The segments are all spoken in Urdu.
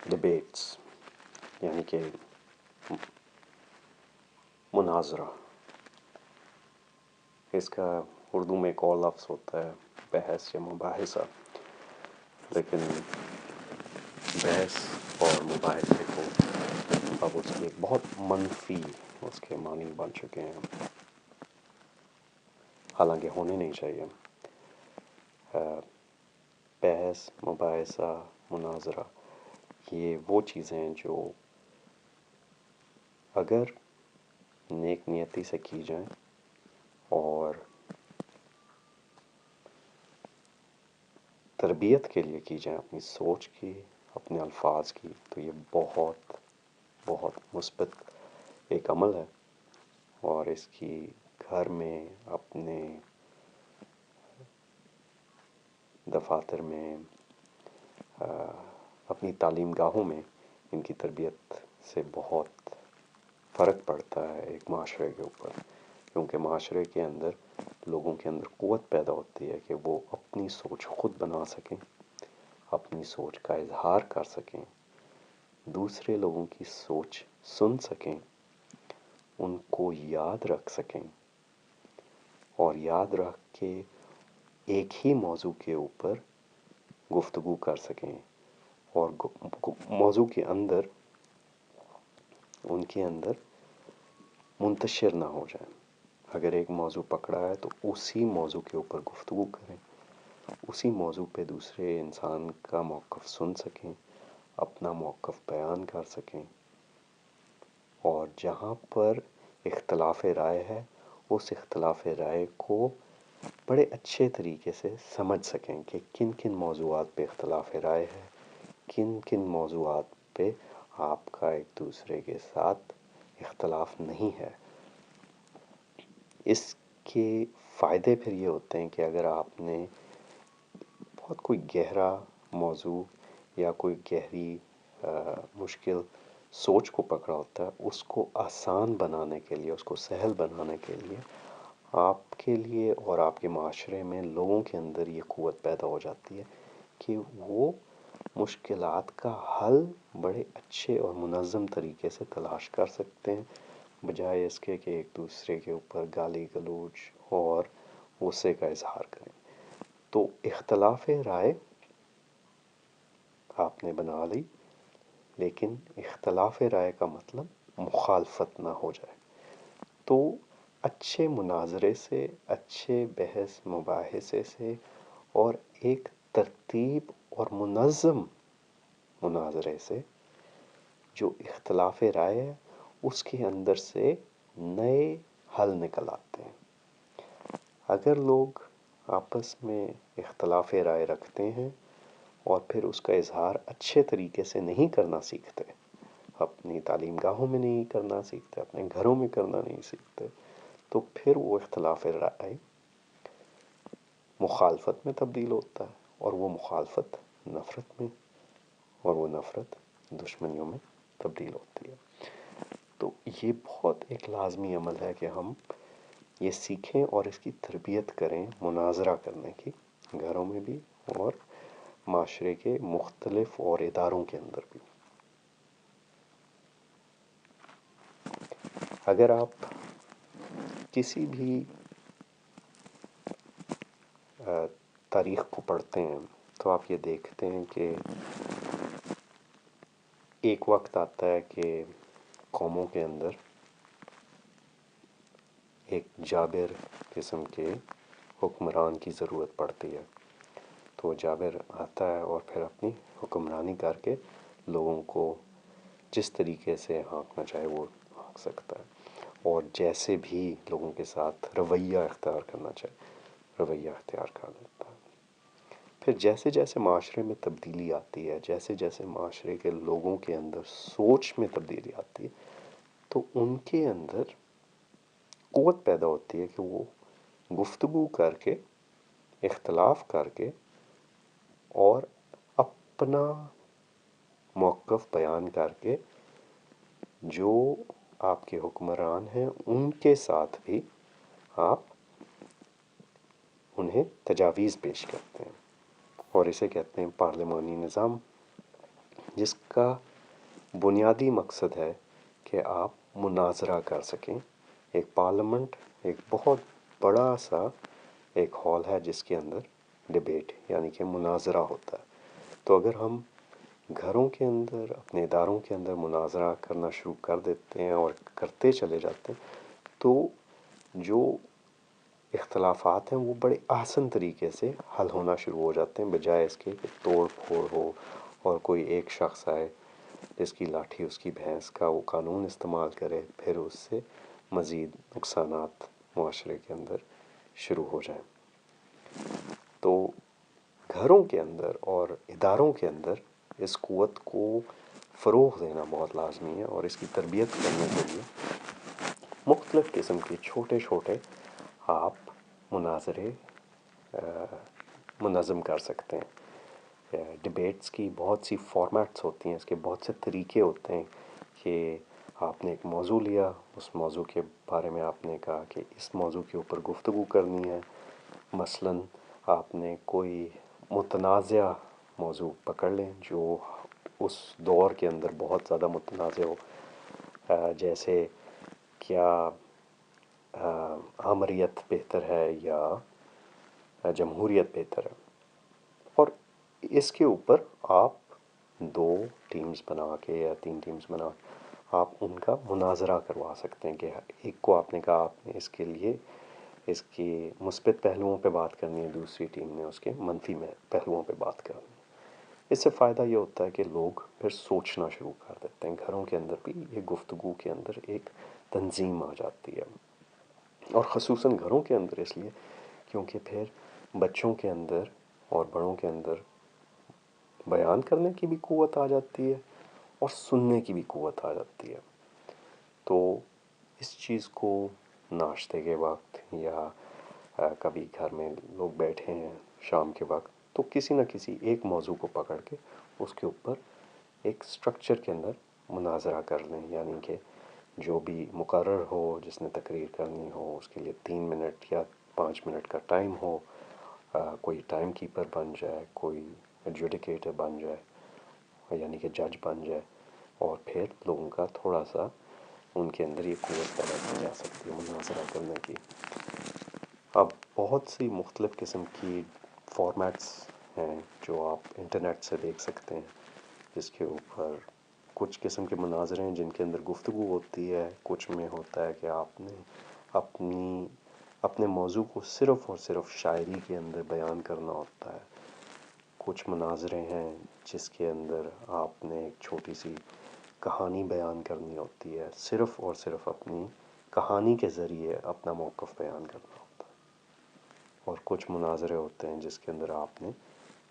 ڈبیٹس یعنی کہ مناظرہ، اس کا اردو میں ایک اور لفظ ہوتا ہے بحث یا مباحثہ، لیکن بحث اور مباحثے کو اب اس کے بہت منفی اس کے معنی بن چکے ہیں، حالانکہ ہونے نہیں چاہیے۔ بحث، مباحثہ، مناظرہ، یہ وہ چیزیں ہیں جو اگر نیک نیتی سے کی جائیں اور تربیت کے لیے کی جائیں اپنی سوچ کی، اپنے الفاظ کی، تو یہ بہت بہت مثبت ایک عمل ہے، اور اس کی گھر میں، اپنے دفاتر میں، اپنی تعلیم گاہوں میں ان کی تربیت سے بہت فرق پڑتا ہے ایک معاشرے کے اوپر، کیونکہ معاشرے کے اندر لوگوں کے اندر قوت پیدا ہوتی ہے کہ وہ اپنی سوچ خود بنا سکیں، اپنی سوچ کا اظہار کر سکیں، دوسرے لوگوں کی سوچ سن سکیں، ان کو یاد رکھ سکیں، اور یاد رکھ کے ایک ہی موضوع کے اوپر گفتگو کر سکیں، اور موضوع کے اندر ان کے اندر منتشر نہ ہو جائیں۔ اگر ایک موضوع پکڑا ہے تو اسی موضوع کے اوپر گفتگو کریں، اسی موضوع پہ دوسرے انسان کا موقف سن سکیں، اپنا موقف بیان کر سکیں، اور جہاں پر اختلاف رائے ہے اس اختلاف رائے کو بڑے اچھے طریقے سے سمجھ سکیں کہ کن کن موضوعات پہ اختلاف رائے ہے، کن کن موضوعات پہ آپ کا ایک دوسرے کے ساتھ اختلاف نہیں ہے۔ اس کے فائدے پھر یہ ہوتے ہیں کہ اگر آپ نے بہت کوئی گہرا موضوع یا کوئی گہری مشکل سوچ کو پکڑا ہوتا ہے، اس کو آسان بنانے کے لیے، اس کو سہل بنانے کے لیے آپ کے لیے اور آپ کے معاشرے میں لوگوں کے اندر یہ قوت پیدا ہو جاتی ہے کہ وہ مشکلات کا حل بڑے اچھے اور منظم طریقے سے تلاش کر سکتے ہیں، بجائے اس کے کہ ایک دوسرے کے اوپر گالی گلوچ اور غصے کا اظہار کریں۔ تو اختلاف رائے آپ نے بنا لی، لیکن اختلاف رائے کا مطلب مخالفت نہ ہو جائے۔ تو اچھے مناظرے سے، اچھے بحث مباحثے سے، اور ایک ترتیب اور منظم مناظرے سے جو اختلاف رائے ہے اس کے اندر سے نئے حل نکل آتے ہیں۔ اگر لوگ آپس میں اختلاف رائے رکھتے ہیں اور پھر اس کا اظہار اچھے طریقے سے نہیں کرنا سیکھتے، اپنی تعلیم گاہوں میں نہیں کرنا سیکھتے، اپنے گھروں میں کرنا نہیں سیکھتے، تو پھر وہ اختلاف رائے مخالفت میں تبدیل ہوتا ہے، اور وہ مخالفت نفرت میں، اور وہ نفرت دشمنیوں میں تبدیل ہوتی ہے۔ تو یہ بہت ایک لازمی عمل ہے کہ ہم یہ سیکھیں اور اس کی تربیت کریں، مناظرہ کرنے کی، گھروں میں بھی اور معاشرے کے مختلف اور اداروں کے اندر بھی۔ اگر آپ کسی بھی تاریخ کو پڑھتے ہیں تو آپ یہ دیکھتے ہیں کہ ایک وقت آتا ہے کہ قوموں کے اندر ایک جابر قسم کے حکمران کی ضرورت پڑتی ہے، تو جابر آتا ہے اور پھر اپنی حکمرانی کر کے لوگوں کو جس طریقے سے ہانکنا چاہے وہ ہانک سکتا ہے، اور جیسے بھی لوگوں کے ساتھ رویہ اختیار کرنا چاہے رویہ اختیار کر لیتا ہے۔ پھر جیسے جیسے معاشرے میں تبدیلی آتی ہے، جیسے جیسے معاشرے کے لوگوں کے اندر سوچ میں تبدیلی آتی ہے، تو ان کے اندر قوت پیدا ہوتی ہے کہ وہ گفتگو کر کے، اختلاف کر کے، اور اپنا موقف بیان کر کے جو آپ کے حکمران ہیں ان کے ساتھ بھی آپ انہیں تجاویز پیش کرتے ہیں، اور اسے کہتے ہیں پارلیمانی نظام جس کا بنیادی مقصد ہے کہ آپ مناظرہ کر سکیں. ایک پارلیمنٹ ایک بہت بڑا سا ایک ہال ہے جس کے اندر ڈبیٹ یعنی کہ مناظرہ ہوتا ہے. تو اگر ہم گھروں کے اندر اپنے اداروں کے اندر مناظرہ کرنا شروع کر دیتے ہیں اور کرتے چلے جاتے ہیں تو جو اختلافات ہیں وہ بڑے آسان طریقے سے حل ہونا شروع ہو جاتے ہیں، بجائے اس کے کہ توڑ پھوڑ ہو اور کوئی ایک شخص آئے جس کی لاٹھی اس کی بھینس کا وہ قانون استعمال کرے، پھر اس سے مزید نقصانات معاشرے کے اندر شروع ہو جائیں. تو گھروں کے اندر اور اداروں کے اندر اس قوت کو فروغ دینا بہت لازمی ہے، اور اس کی تربیت کرنے کے لیے مختلف قسم کے چھوٹے چھوٹے آپ مناظرے منظم کر سکتے ہیں. ڈبیٹس کی بہت سی فارمیٹس ہوتی ہیں، اس کے بہت سے طریقے ہوتے ہیں کہ آپ نے ایک موضوع لیا، اس موضوع کے بارے میں آپ نے کہا کہ اس موضوع کے اوپر گفتگو کرنی ہے. مثلاً آپ نے کوئی متنازع موضوع پکڑ لیں جو اس دور کے اندر بہت زیادہ متنازع ہو، جیسے کیا آمریت بہتر ہے یا جمہوریت بہتر ہے، اور اس کے اوپر آپ 2 ٹیمز بنا کے یا 3 ٹیمز بنا آپ ان کا مناظرہ کروا سکتے ہیں کہ ایک کو آپ نے کہا آپ نے اس کے لیے اس کی مثبت پہلوؤں پہ بات کرنی ہے، دوسری ٹیم نے اس کے منفی پہلوؤں پہ بات کرنی ہے. اس سے فائدہ یہ ہوتا ہے کہ لوگ پھر سوچنا شروع کر دیتے ہیں. گھروں کے اندر بھی یہ گفتگو کے اندر ایک تنظیم آ جاتی ہے، اور خصوصاً گھروں کے اندر اس لیے کیونکہ پھر بچوں کے اندر اور بڑوں کے اندر بیان کرنے کی بھی قوت آ جاتی ہے اور سننے کی بھی قوت آ جاتی ہے. تو اس چیز کو ناشتے کے وقت یا کبھی گھر میں لوگ بیٹھے ہیں شام کے وقت تو کسی نہ کسی ایک موضوع کو پکڑ کے اس کے اوپر ایک سٹرکچر کے اندر مناظرہ کر لیں. یعنی کہ جو بھی مقرر ہو جس نے تقریر کرنی ہو اس کے لیے 3 منٹ یا 5 منٹ کا ٹائم ہو، کوئی ٹائم کیپر بن جائے، کوئی ایڈجوڈیکیٹر بن جائے یعنی کہ جج بن جائے، اور پھر لوگوں کا تھوڑا سا ان کے اندر یہ قوت پیدا کی جا سکتی ہے مناظرہ کرنے کی. اب بہت سی مختلف قسم کی فارمیٹس ہیں جو آپ انٹرنیٹ سے دیکھ سکتے ہیں، جس کے اوپر کچھ قسم کے مناظرے ہیں جن کے اندر گفتگو ہوتی ہے، کچھ میں ہوتا ہے کہ آپ نے اپنے موضوع کو صرف اور صرف شاعری کے اندر بیان کرنا ہوتا ہے. کچھ مناظرے ہیں جس کے اندر آپ نے ایک چھوٹی سی کہانی بیان کرنی ہوتی ہے، صرف اور صرف اپنی کہانی کے ذریعے اپنا موقف بیان کرنا ہوتا ہے. اور کچھ مناظرے ہوتے ہیں جس کے اندر آپ نے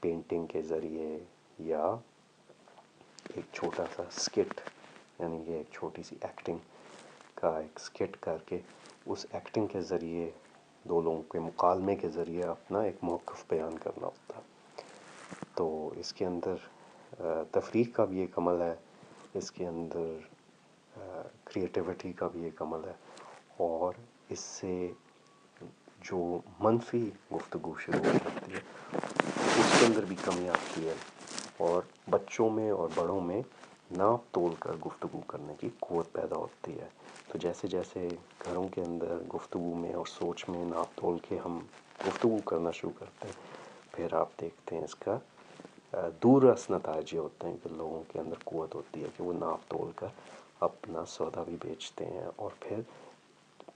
پینٹنگ کے ذریعے یا ایک چھوٹا سا اسکٹ یعنی کہ ایک چھوٹی سی ایکٹنگ کا ایک اسکٹ کر کے اس ایکٹنگ کے ذریعے 2 لوگوں کے مکالمے کے ذریعے اپنا ایک موقف بیان کرنا ہوتا ہے. تو اس کے اندر تفریح کا بھی ایک عمل ہے، اس کے اندر کریٹیوٹی کا بھی ایک عمل ہے، اور اس سے جو منفی گفتگو شروع ہو جاتی ہے اس کے اندر بھی کمی آتی ہے، اور بچوں میں اور بڑوں میں ناپ تول کر گفتگو کرنے کی قوت پیدا ہوتی ہے. تو جیسے جیسے گھروں کے اندر گفتگو میں اور سوچ میں ناپ تول کے ہم گفتگو کرنا شروع کرتے ہیں، پھر آپ دیکھتے ہیں اس کا دور رس نتائج یہ ہوتے ہیں کہ لوگوں کے اندر قوت ہوتی ہے کہ وہ ناپ تول کر اپنا سودا بھی بیچتے ہیں، اور پھر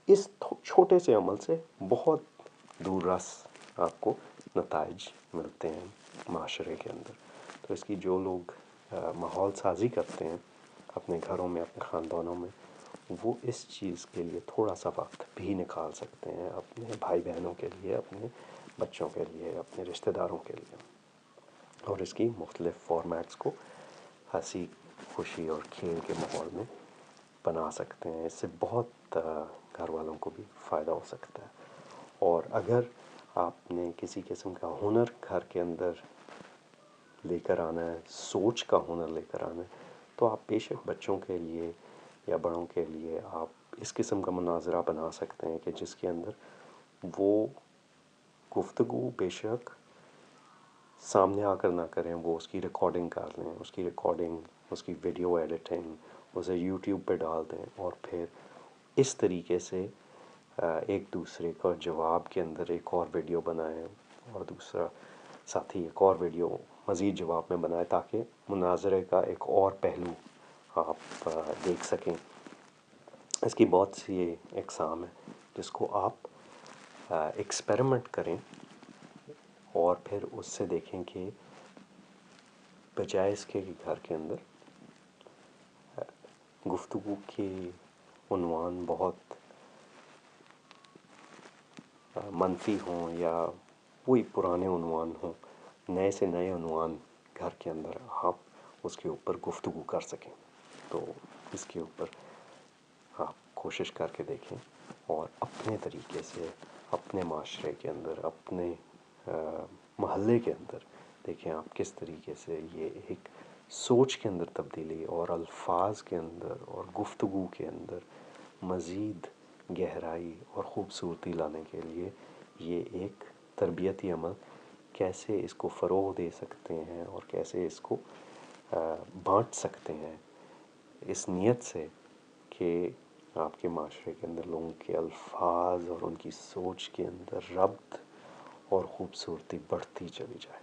اس چھوٹے سے عمل سے بہت دور رس آپ کو نتائج ملتے ہیں معاشرے کے اندر. تو اس کی جو لوگ ماحول سازی کرتے ہیں اپنے گھروں میں اپنے خاندانوں میں، وہ اس چیز کے لیے تھوڑا سا وقت بھی نکال سکتے ہیں اپنے بھائی بہنوں کے لیے، اپنے بچوں کے لیے، اپنے رشتہ داروں کے لیے، اور اس کی مختلف فارمیٹس کو ہنسی خوشی اور کھیل کے ماحول میں بنا سکتے ہیں. اس سے بہت گھر والوں کو بھی فائدہ ہو سکتا ہے. اور اگر آپ نے کسی قسم کا ہنر گھر کے اندر لے کر آنا ہے، سوچ کا ہنر لے کر آنا ہے، تو آپ بے شک بچوں کے لیے یا بڑوں کے لیے آپ اس قسم کا مناظرہ بنا سکتے ہیں کہ جس کے اندر وہ گفتگو بے شک سامنے آ کر نہ کریں، وہ اس کی ریکارڈنگ کر لیں، اس کی ریکارڈنگ، اس کی ویڈیو ایڈیٹنگ اسے یوٹیوب پہ ڈال دیں، اور پھر اس طریقے سے ایک دوسرے کا جواب کے اندر ایک اور ویڈیو بنائیں، اور دوسرا ساتھی ایک اور ویڈیو مزید جواب میں بنائیں، تاکہ مناظرے کا ایک اور پہلو آپ دیکھ سکیں۔ اس کی بہت سی اقسام ہیں جس کو آپ ایکسپیریمنٹ کریں، اور پھر اس سے دیکھیں کہ بجائے اس کے گھر کے اندر گفتگو کے عنوان بہت منفی ہوں یا وہی پرانے عنوان ہوں، نئے سے نئے عنوان گھر کے اندر آپ اس کے اوپر گفتگو کر سکیں۔ تو اس کے اوپر آپ کوشش کر کے دیکھیں، اور اپنے طریقے سے اپنے معاشرے کے اندر، اپنے محلے کے اندر دیکھیں آپ کس طریقے سے یہ ایک سوچ کے اندر تبدیلی اور الفاظ کے اندر اور گفتگو کے اندر مزید گہرائی اور خوبصورتی لانے کے لیے یہ ایک تربیتی عمل کیسے اس کو فروغ دے سکتے ہیں، اور کیسے اس کو بانٹ سکتے ہیں، اس نیت سے کہ آپ کے معاشرے کے اندر لوگوں کے الفاظ اور ان کی سوچ کے اندر ربط اور خوبصورتی بڑھتی چلی جائے۔